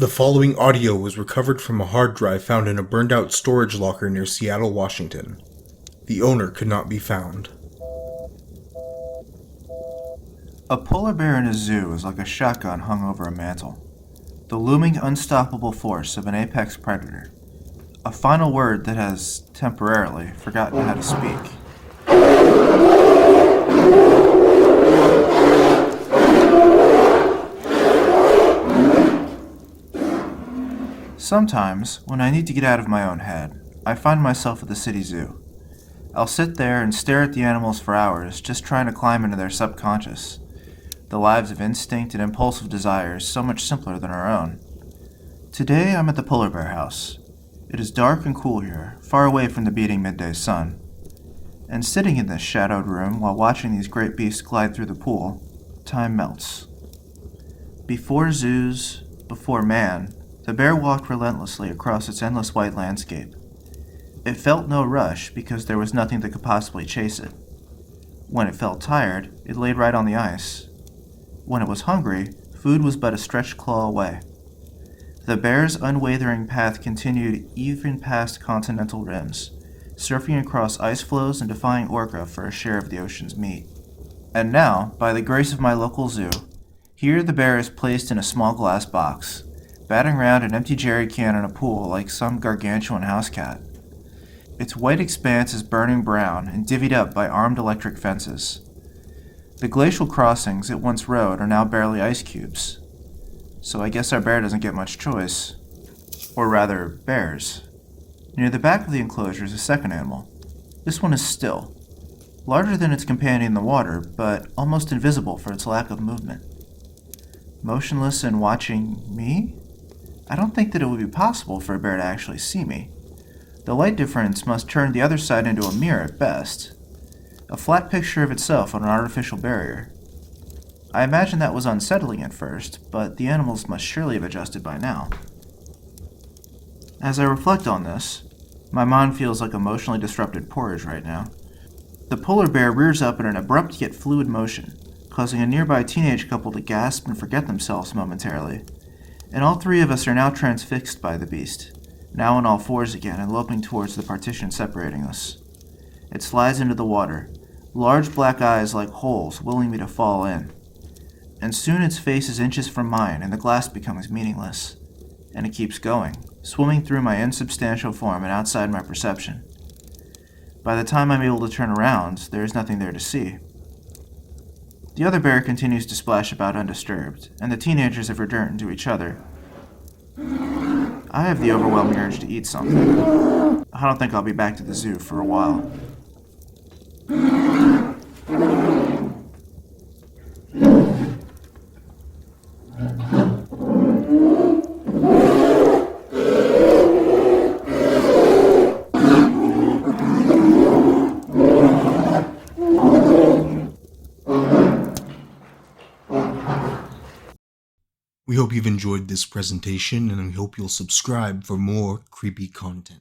The following audio was recovered from a hard drive found in a burned-out storage locker near Seattle, Washington. The owner could not be found. A polar bear in a zoo is like a shotgun hung over a mantle. The looming unstoppable force of an apex predator. A final word that has, temporarily, forgotten how to speak. Sometimes, when I need to get out of my own head, I find myself at the city zoo. I'll sit there and stare at the animals for hours, just trying to climb into their subconscious. The lives of instinct and impulsive desires so much simpler than our own. Today I'm at the polar bear house. It is dark and cool here, far away from the beating midday sun. And sitting in this shadowed room while watching these great beasts glide through the pool, time melts. Before zoos, before man, the bear walked relentlessly across its endless white landscape. It felt no rush because there was nothing that could possibly chase it. When it felt tired, it laid right on the ice. When it was hungry, food was but a stretched claw away. The bear's unwavering path continued even past continental rims, surfing across ice floes and defying orca for a share of the ocean's meat. And now, by the grace of my local zoo, here the bear is placed in a small glass box, batting around an empty jerry can in a pool like some gargantuan house cat. Its white expanse is burning brown and divvied up by armed electric fences. The glacial crossings it once rode are now barely ice cubes. So I guess our bear doesn't get much choice. Or rather, bears. Near the back of the enclosure is a second animal. This one is still. Larger than its companion in the water, but almost invisible for its lack of movement. Motionless and watching me? I don't think that it would be possible for a bear to actually see me. The light difference must turn the other side into a mirror at best. A flat picture of itself on an artificial barrier. I imagine that was unsettling at first, but the animals must surely have adjusted by now. As I reflect on this, my mind feels like emotionally disrupted porridge right now. The polar bear rears up in an abrupt yet fluid motion, causing a nearby teenage couple to gasp and forget themselves momentarily. And all three of us are now transfixed by the beast, now on all fours again and loping towards the partition separating us. It slides into the water, large black eyes like holes willing me to fall in. And soon its face is inches from mine and the glass becomes meaningless. And it keeps going, swimming through my insubstantial form and outside my perception. By the time I'm able to turn around, there is nothing there to see. The other bear continues to splash about undisturbed, and the teenagers have returned to each other. I have the overwhelming urge to eat something. I don't think I'll be back to the zoo for a while. We hope you've enjoyed this presentation, and we hope you'll subscribe for more creepy content.